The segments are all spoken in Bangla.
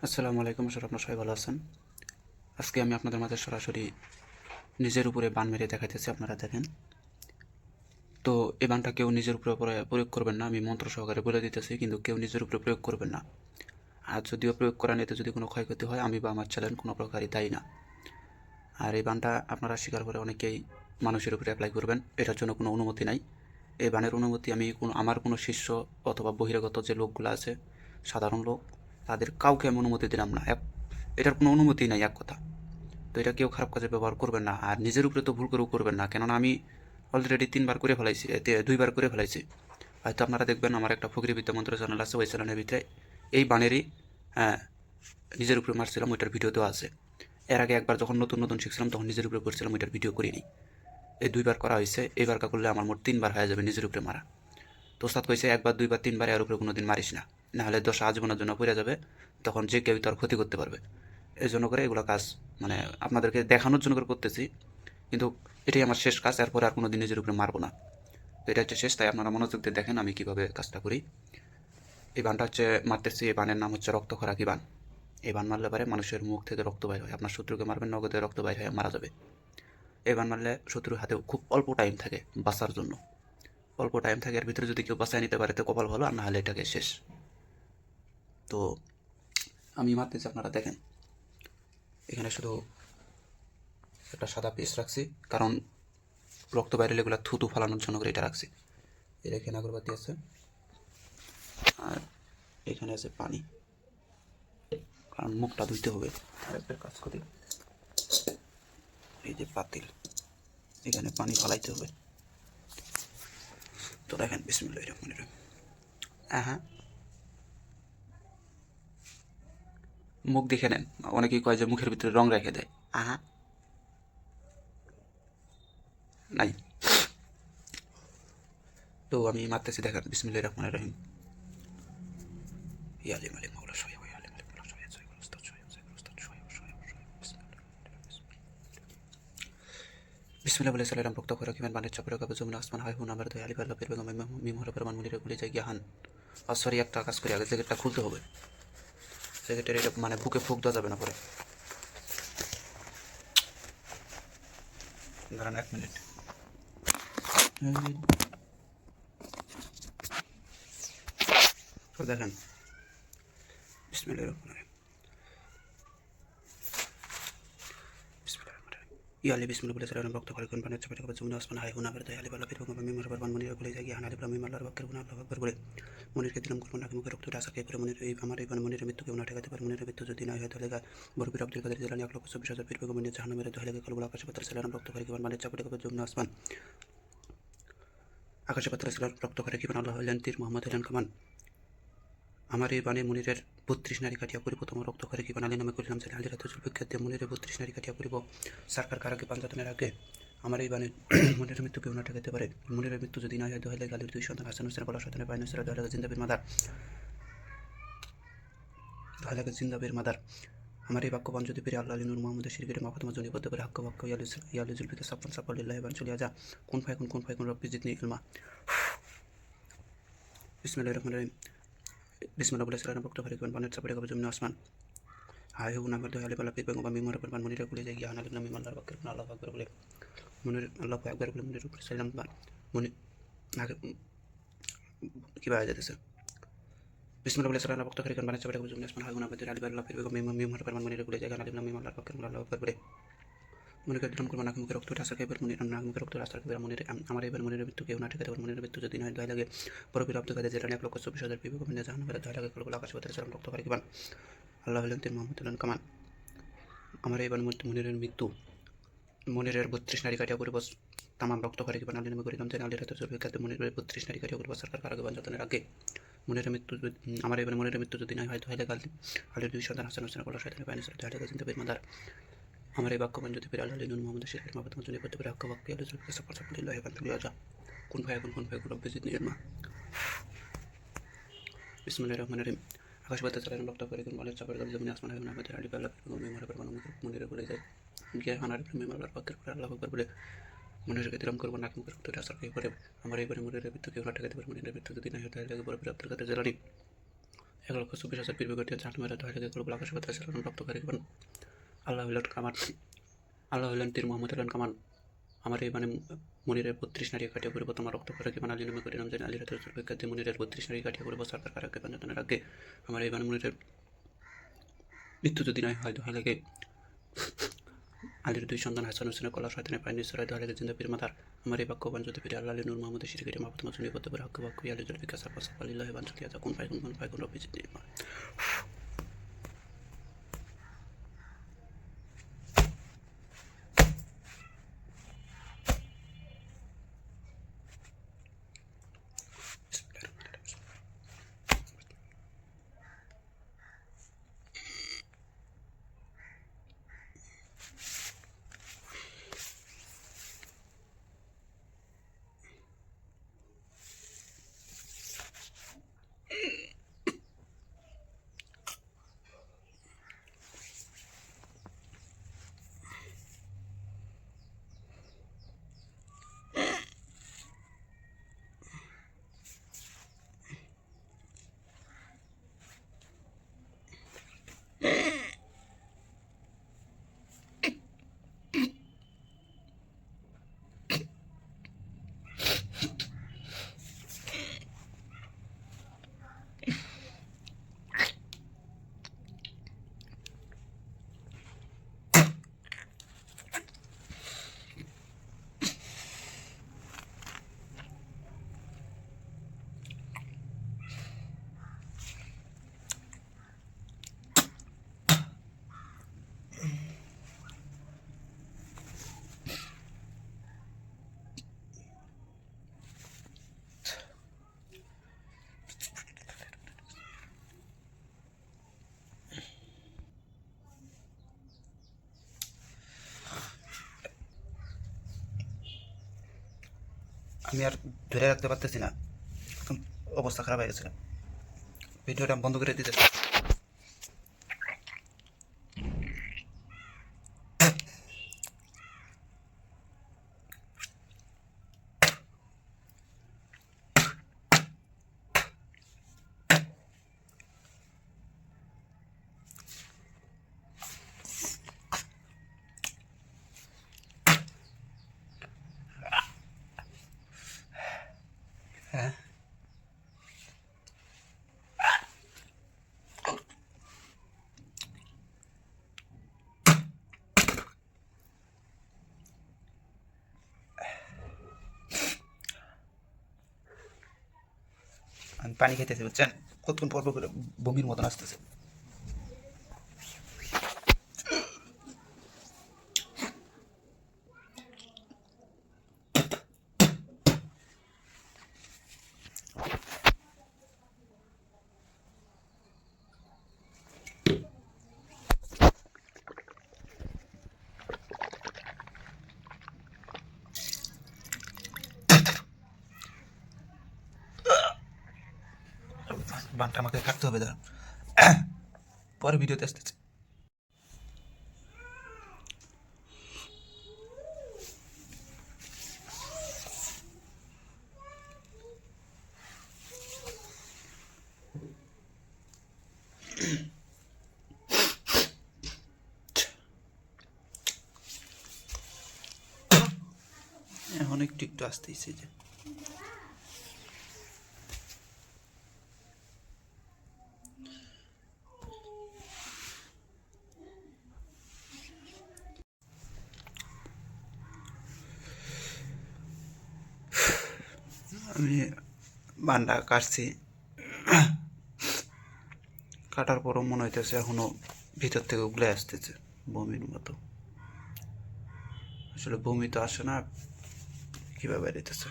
আসসালামু আলাইকুম স্যার, আপনার সবাই ভালো আছেন। আজকে আমি আপনাদের মাঝে সরাসরি নিজের উপরে বান মেরে দেখাইতেছি, আপনারা দেখেন। তো এই বানটা কেউ নিজের উপরে প্রয়োগ করবেন না, আমি মন্ত্র সহকারে বলে দিতেছি, কিন্তু কেউ নিজের উপরে প্রয়োগ করবেন না। আর যদিও প্রয়োগ করেন, এতে যদি কোনো ক্ষয়ক্ষতি হয়, আমি বা আমার চ্যানেল কোনো প্রকারই দায়ী না। আর এই বানটা আপনারা স্বীকার করে অনেকেই মানুষের উপরে অ্যাপ্লাই করবেন, এটার জন্য কোনো অনুমতি নাই। এই বানের অনুমতি আমি আমার কোনো শিষ্য অথবা বহিরাগত যে লোকগুলো আছে, সাধারণ লোক, তাদের কাউকে আমি অনুমতি দিলাম না। এটার কোনো অনুমতি নাই, এক কথা। তো এটা কেউ খারাপ কাজে ব্যবহার করবেন না, আর নিজের উপরে তো ভুল করেও করবেন না, কেননা আমি অলরেডি 3 বার করে ফেলাইছি, 2 বার করে ফেলাইছি। হয়তো আপনারা দেখবেন আমার একটা ফকরি বিদ্যা মন্ত্র চ্যানেল আছে, ওই চ্যানেলের ভিতরে এই বানেরই হ্যাঁ নিজের উপরে মারছিলাম, ওইটার ভিডিও দেওয়া আছে। এর আগে একবার যখন নতুন নতুন শিখছিলাম তখন নিজের উপরে করছিলাম, ওইটার ভিডিও করিনি। এই 2 বার করা হয়েছে, এইবার করলে আমার মোট 3 বার হয়ে যাবে নিজের উপরে মারা। তো ওস্তাদ কইছে 1 বার 2 বার 3 বার এর উপরে কোনোদিন মারিস না, নাহলে দশা আজীবনের জন্য পড়ে যাবে, তখন যে কেউ তার ক্ষতি করতে পারবে। এই জন্য করে এগুলো কাজ মানে আপনাদেরকে দেখানোর জন্য করে করতেছি, কিন্তু এটাই আমার শেষ কাজ, এরপরে আর কোনো দিন নিজের উপরে মারবো না। তো এটা হচ্ছে শেষ, তাই আপনারা মনোযোগ দিয়ে দেখেন আমি কীভাবে কাজটা করি। এই বানটা হচ্ছে মারতেছি, এই বানের নাম হচ্ছে রক্তখরাকি বান। এই বান মারলে পারে মানুষের মুখ থেকে রক্ত বাইর হয়, আপনার শত্রুকে মারবেন, নগদে রক্ত বাইর হয়ে মারা যাবে। এই বান মারলে শত্রুর হাতে খুব অল্প টাইম থাকে বাঁচার জন্য, অল্প টাইম থাকে, এর ভিতরে যদি কেউ বাঁচায় নিতে পারে তো কপাল ভালো, আর না হলে এটাকে শেষ। তো আমি মারতেছি, আপনারা দেখেন। এখানে শুধু একটা সাদা পিস রাখছি, কারণ রক্ত বাইরে এগুলো থুতু ফালানোর জন্য করে এটা রাখছি। এর এখানে আগরবাতি আছে, আর এখানে আছে পানি, কারণ মুখটা ধুইতে হবে। আর একটা কাজ করি, এই যে পাতিল, এখানে পানি ফালাইতে হবে। তো দেখেন, বিসমিল্লাহির রহমানির রহিম। হ্যাঁ, মুখ দেখে নেন, অনেকেই কয় যে মুখের ভিতরে রং রেখে দেয়। আহা, নাই। তো আমি মারতেছি, দেখেন, বিসমিল্লাহির রহমানির রহিম। ইয়ালি মালিক মাওলা শয় ওয়া ইয়ালি মালিক মাওলা শয় শয় উস্তাদ শয় শয় উস্তাদ শয় শয় বিসমিল্লাহ বলে সালাম রক্ত করে কিমান বানের চাপড়ে কাবে জমিন আসমান হয় হুন আমার দয়ালি পাল্লা পেরবে মিমহর প্রমাণ মনিরে গুলি যায় গিয়াহান। আর সরি, একটা কাজ করি, আগে জ্যাকেটটা খুলতে হবে। জ্যাকেটের এটা মানে বুকে ফুক দেওয়া যাবে না পরে। দাঁড়ান 1 মিনিট। তো দেখেন, বিসমিল্লাহির রহমানির রহিম। বিসমিল্লাহির রহমানির রহিম। ইয়ালি বিসমিল্লাহ বলে সালাম রক্ত করে কোন বানের চাপড়ে কাবে জমিন আসমান হয় হুন আমার দয়ালি পাল্লা পেরবে মিমহর প্রমাণ মনিরে গুলি যায় গিয়াহান। আলী ইব্রাহিম আল্লাহর বাক্যের গুণ আল্লাহু আকবার বলে মনিরকে দিলাম কোরবান, নাকি মুখে রক্ত আশা করে মনির এই আমার এই মনিরের মৃত্যু কেউ না ঠেকাতে পারে। মনিরের মৃত্যু যদি না হয় তাহলে বরফির আব্দুল কাদের জেলানি 1,24,000 ফিট বেগম মনির জাহান্নামের দোহাই লাগে কলবুল আকাশে পাত্র সালাম রক্ত করে কিমান বানের চাপড়ে কাবে জমিন আসমান আকাশে পাত্র সালাম রক্ত করে কিমান আল্লাহ হলেন তীর, মোহাম্মদ হলেন কামান। আমার এই বাণী মনিরের 32 নারী কাটিয়া করিব, তোমার রক্ত করে কিমান আলী নামে করিলাম জানি আলী রাতে জুলফিকার দিয়ে মনিরের 32 নারী কাটিয়া করিব সরকার কারাকে পাঞ্জাতনের আগে। আমার এই বাণীর মনিরের মৃত্যু কেউ না ঠেকাতে পারে। মনিরের মৃত্যু যদি না হয় দোহাই লাগে আলীর 2 সন্তান হাসান হোসেন বলা সন্তানের পায় নসরা দোহাই লাগে জিন্দাবির মাদার, দোহাই লাগে জিন্দাবির মাদার। আমার এই বাক্যবান যদি পেরে আল্লাহ নূর মোহাম্মদের শিরগিরে মাফাতমা জনিবদ্ধ করে হাক্ক বাক্য ইয়ালি জুলফিকে সাফন সাফাল্লিল্লাহ বান চলিয়া যা কোন ফাইকুন রব্বি জিতনি ইলমা। বিসমিল্লাহির রহমানির রহিম। বিসমিল্লাহ বলে সালাম রক্ত করে কিমান বানের চাপড়ে কাবে জমিন আসমান হায় হুন আমার দোহাই আলী পাল্লা পেট বেগম মিমর প্রমাণ মনিরে গুলি যায় গিয়া আলী নাম আল্লাহর বাক্যের গুণ আল্লাহু আকবার বলে মনির আল্লাহ একবার বলে মনির উপরে সালাম মনি আগে কি বাজে যেতেছে। বিসমিল্লাহ বলে সালাম রক্ত করে কিমান বানের চাপড়ে কাবে জমিন আসমান হায় হুন আমার দোহাই আলী পাল্লা পেট বেগম মিমর প্রমাণ মনিরে গুলি যায় আলী নাম আল্লাহর বাক্যের গুণ আল্লাহু আকবার বলে মনিরকে দিলাম কোরবান, নাকি মুখে রক্ত আশা কেবল মনির নাকি মুখে রক্ত আশা কেবল মনির আমার এবার মনিরের মৃত্যু কেউ না ঠেকাতে পারে। মনিরের মৃত্যু যদি নয় দোহাই লাগে বরফির আব্দুল কাদের জেলানি 1,24,000 ফিট বেগম মনির জাহান্নামের দোহাই লাগে কলবুল আকাশে পাত্র সালাম রক্ত করে কিমান আল্লাহ হলেন তীর, মোহাম্মদ হলেন কামান। আমার এবার মনিরের মৃত্যু মনিরের 32 নারী কাটিয়া করিব তামাম রক্ত করে কিমান আলী নামে করিলাম জানি আলী রাতে জুলফিকার মনিরের 32 নারী কাটিয়া করিব সরকার কারাকে পাঞ্জাতনের আগে। মনিরের মৃত্যু আমার এবার মনিরের মৃত্যু যদি নয় হয় দোহাই লাগে আলীর 2 সন্তান হাসান হোসেন বলা শয়তানের পায় নসরা দোহাই লাগে জিন্দাবির মাদার। আমার এই বাক্যবান যদি পেরে আল্লাহ নূর মোহাম্মদের শিরগিরে মাফাতমা জনিবদ্ধ করে হাক্ক বাক্য ইয়ালি জুলফিকে সাফন সাফাল্লিল্লাহ বান চলিয়া যা কোন ফাইকুন রব্বি জিতনি ইলমা। বিসমিল্লাহির রহমানির রহিম। আকাশ বাতাস চালানো রক্ত করে কোন বানের চাপড়ে কাবে জমিন আসমান হয় আমাদের আলী পাল্লা মেমরে প্রমাণ মনিরে বলে যায় গিয়ে হানার মেমর বাক্যের করে আল্লাহু আকবার বলে মনিরকে দিলাম করবো, নাকি মুখে রক্ত আসার করে আমার এইবারে মনিরের মৃত্যু কেউ না ঠেকাতে পারে। মনিরের মৃত্যু যদি না হয় তাহলে লাগে বরফির আব্দুল কাদের জেলানি 1,24,000 পীর বিগত জাহান্নামের দোহাই লাগে করবো আকাশ কথা সালাম রক্তকারী করবেন। আল্লাহ হইলেন কামান, আল্লাহ হইলেন তীর, মোহাম্মদ হইলেন কামান। আমার এই মানে মনিরের 32 নারী কাটিয়ে পড়ব তোমার রক্ত করে কি আলী নামে করি নাম জানি আলী রাতের বিখ্যাত মনিরের 32 নারী কাটিয়ে পড়ব সরকার কারাকে পাঞ্জাতনের আগে। আমার এই মানে মনিরের মৃত্যু যদি নয় হয় দোহাই লাগে আলীর 2 সন্তান হাসান হোসেনের কলা শয়তানের পায় নিশ্চয় দোহাই লাগে জিন্দা পীর মাতার। আমার এই বাক্যবান যদি ফিরে আল্লাহ আলী নূর মোহাম্মদ শিরকেরি মাহমুদ মাসুনি করতে পারে হক বাক্য আলী জল বিকাশ আপাস আলিল্লাহ বাঞ্চলিয়া কোন পাই কোন রবি জিন্দি। আমি আর ধরে রাখতে পারতেছি না, একদম অবস্থা খারাপ হয়ে গেছে। ভিডিওটা বন্ধ করে দিতে। হ্যাঁ আমি পানি খেতেছি বুঝছেন, কতক্ষণ পর করে বমির মতন আসতেছে। বানটা আমাকে কাটতে হবে, দাঁড়ান পরে ভিডিওতে আসতেছে। এখন একটু একটু আসতেইছে যে আমি বানটা কাটছি, কাটার পরও মনে হইতেছে এখনো ভিতর থেকে উগলে আসতেছে বমির মতো। আসলে বমি তো আসে না, কীভাবে বেরিয়েছে।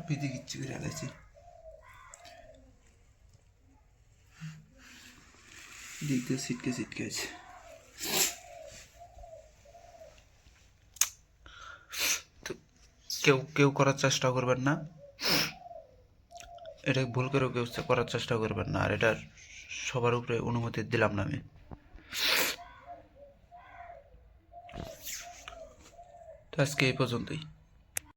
পিদি কিচ্ছু করে আলাইছি, দিক দিয়ে ছিটকে ছিটকে আছে। কেউ কেউ করার চেষ্টা করবেন না, এটা ভুল করেও কেউ করার চেষ্টা করবেন না, আর এটার সবার উপরে অনুমতি দিলাম না আমি। তো আজকে এই পর্যন্তই।